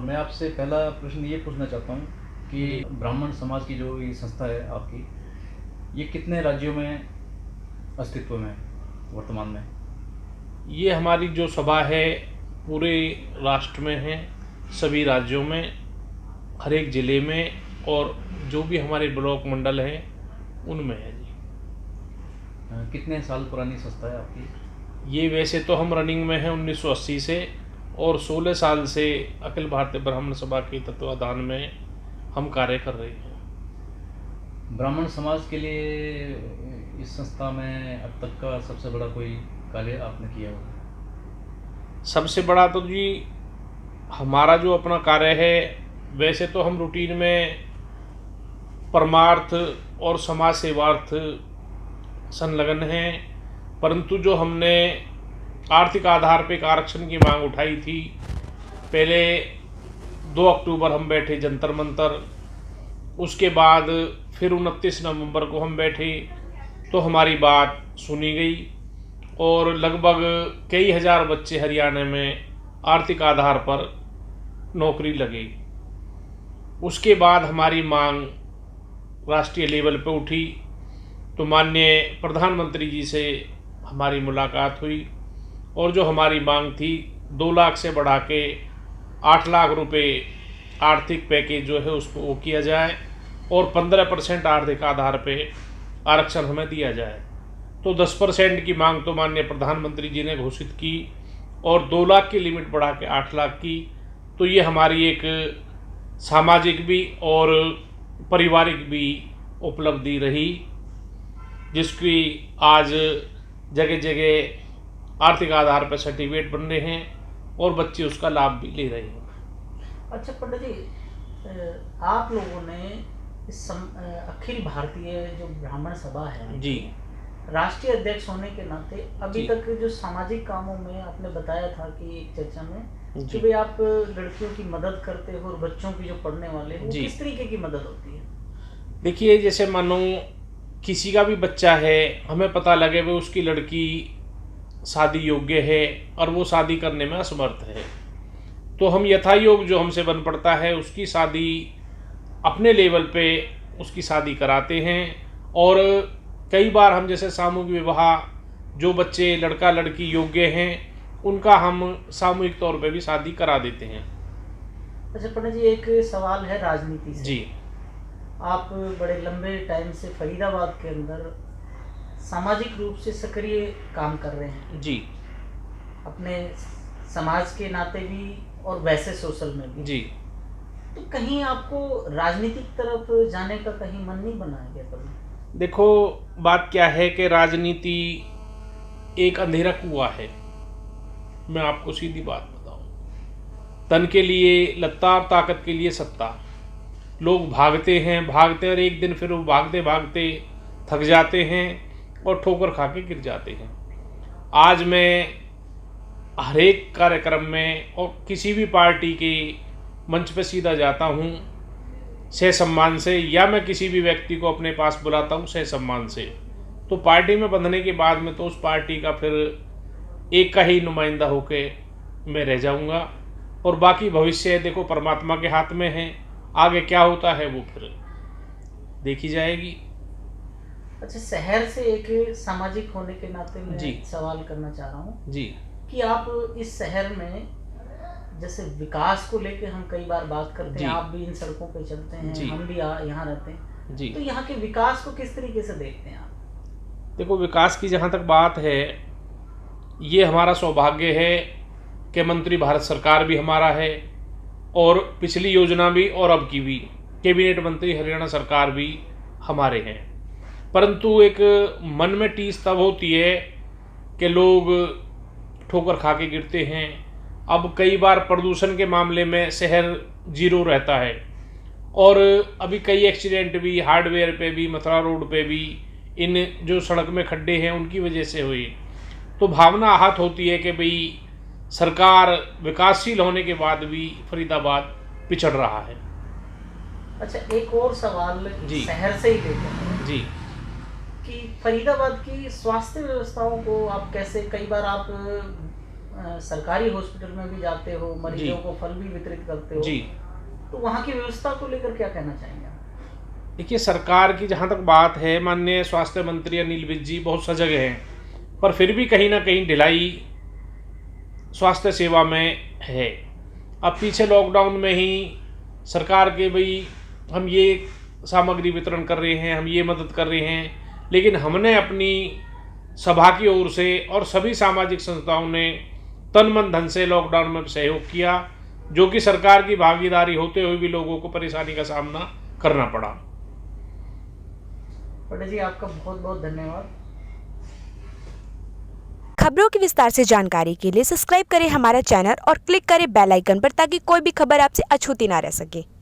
मैं आपसे पहला प्रश्न ये पूछना चाहता हूँ कि जी। ब्राह्मण समाज की जो ये संस्था है आपकी, ये कितने राज्यों में अस्तित्व में है वर्तमान में? ये हमारी जो सभा है पूरे राष्ट्र में है, सभी राज्यों में, हर एक ज़िले में, और जो भी हमारे ब्लॉक मंडल हैं उनमें है जी। कितने साल पुरानी संस्था है आपकी? ये वैसे तो हम रनिंग में हैं 1980 से, और 16 साल से अखिल भारतीय ब्राह्मण सभा के तत्वाधान में हम कार्य कर रहे हैं। ब्राह्मण समाज के लिए इस संस्था में अब तक का सबसे बड़ा कोई कार्य आपने किया होगा? सबसे बड़ा तो जी हमारा जो अपना कार्य है, वैसे तो हम रूटीन में परमार्थ और समाज सेवार्थ संलग्न हैं, परंतु जो हमने आर्थिक आधार पर एक आरक्षण की मांग उठाई थी, पहले 2 अक्टूबर हम बैठे जंतर मंतर, उसके बाद फिर 29 नवंबर को हम बैठे तो हमारी बात सुनी गई और लगभग कई हज़ार बच्चे हरियाणा में आर्थिक आधार पर नौकरी लगे। उसके बाद हमारी मांग राष्ट्रीय लेवल पर उठी तो माननीय प्रधानमंत्री जी से हमारी मुलाकात हुई और जो हमारी मांग थी 2 लाख से बढ़ा के 8 लाख रुपए आर्थिक पैकेज जो है उसको वो किया जाए और 15% आर्थिक आधार पे आरक्षण हमें दिया जाए। तो 10% की मांग तो माननीय प्रधानमंत्री जी ने घोषित की और 2 लाख की लिमिट बढ़ा के 8 लाख की। तो ये हमारी एक सामाजिक भी और पारिवारिक भी उपलब्धि रही, जिसकी आज जगह जगह आर्थिक आधार पर सर्टिफिकेट बन रहे हैं और बच्चे उसका लाभ भी ले रहे हैं। अच्छा पंडित जी, आप लोगों ने अखिल भारतीय जो ब्राह्मण सभा है जी, राष्ट्रीय अध्यक्ष होने के नाते अभी जी। तक जो सामाजिक कामों में आपने बताया था कि एक चर्चा में जी। कि भाई आप लड़कियों की मदद करते हो और बच्चों की जो पढ़ने वाले हैं वो जी। किस तरीके की मदद होती है? देखिए, जैसे मानो किसी का भी बच्चा है, हमें पता लगे वो उसकी लड़की शादी योग्य है और वो शादी करने में असमर्थ है, तो हम यथायोग जो हमसे बन पड़ता है उसकी शादी अपने लेवल पे उसकी शादी कराते हैं। और कई बार हम जैसे सामूहिक विवाह, जो बच्चे लड़का लड़की योग्य हैं उनका हम सामूहिक तौर पे भी शादी करा देते हैं। अच्छा पंडित जी, एक सवाल है राजनीति से। जी। आप बड़े लंबे टाइम से फरीदाबाद के अंदर सामाजिक रूप से सक्रिय काम कर रहे हैं जी। अपने समाज के नाते भी और वैसे सोशल में भी। जी। तो कहीं आपको राजनीतिक तरफ जाने का कहीं मन नहीं बना है क्या कभी? देखो, बात क्या है कि राजनीति एक अंधेरा कुआं है। मैं आपको सीधी बात बताऊं, तन के लिए लत्ता और ताकत के लिए सत्ता। लोग भागते हैं और एक दिन फिर वो भागते भागते थक जाते हैं और ठोकर खा के गिर जाते हैं। आज मैं हर एक कार्यक्रम में और किसी भी पार्टी के मंच पर सीधा जाता हूँ सह सम्मान से, या मैं किसी भी व्यक्ति को अपने पास बुलाता हूँ सह सम्मान से। तो पार्टी में बंधने के बाद में तो उस पार्टी का फिर एक का ही नुमाइंदा होके मैं रह जाऊँगा और बाकी भविष्य देखो परमात्मा के हाथ में है, आगे क्या होता है वो फिर देखी जाएगी। अच्छा, शहर से एक सामाजिक होने के नाते मैं जी। सवाल करना चाह रहा हूँ जी। कि आप इस शहर में जैसे विकास को लेके हम कई बार बात करते हैं, आप भी इन सड़कों पे चलते हैं, जी। हम भी यहाँ रहते हैं जी। तो यहाँ के विकास को किस तरीके से देखते हैं आप? देखो, विकास की जहाँ तक बात है, ये हमारा सौभाग्य है कि मंत्री भारत सरकार भी हमारा है और पिछली योजना भी और अब की भी कैबिनेट मंत्री हरियाणा सरकार भी हमारे हैं। परंतु एक मन में टीस तब होती है कि लोग ठोकर खा के गिरते हैं। अब कई बार प्रदूषण के मामले में शहर जीरो रहता है और अभी कई एक्सीडेंट भी हार्डवेयर पे भी, मथुरा रोड पे भी, इन जो सड़क में खड्डे हैं उनकी वजह से हुई। तो भावना आहत होती है कि भाई सरकार विकासशील होने के बाद भी फरीदाबाद पिछड़ रहा है। अच्छा, एक और सवाल जी। शहर से ही लेते हैं जी। कि फरीदाबाद की स्वास्थ्य व्यवस्थाओं को आप कैसे, कई बार आप सरकारी हॉस्पिटल में भी जाते हो, मरीजों जी। को फल भी वितरित करते हो, जी। तो वहाँ की व्यवस्था को लेकर क्या कहना चाहेंगे आप? देखिए, सरकार की जहाँ तक बात है, माननीय स्वास्थ्य मंत्री अनिल विज जी बहुत सजग हैं, पर फिर भी कहीं ना कहीं ढिलाई स्वास्थ्य सेवा में है। अब पीछे लॉकडाउन में ही सरकार के भाई हम ये सामग्री वितरण कर रहे हैं, हम ये मदद कर रहे हैं, लेकिन हमने अपनी सभा की ओर से और सभी सामाजिक संस्थाओं ने तन मन धन से लॉकडाउन में सहयोग किया, जो कि सरकार की भागीदारी होते हुए भी लोगों को परेशानी का सामना करना पड़ा। पंडित जी, आपका बहुत बहुत धन्यवाद। खबरों की विस्तार से जानकारी के लिए सब्सक्राइब करें हमारा चैनल और क्लिक करें बेल आइकन पर, ताकि कोई भी खबर आपसे अछूती ना रह सके।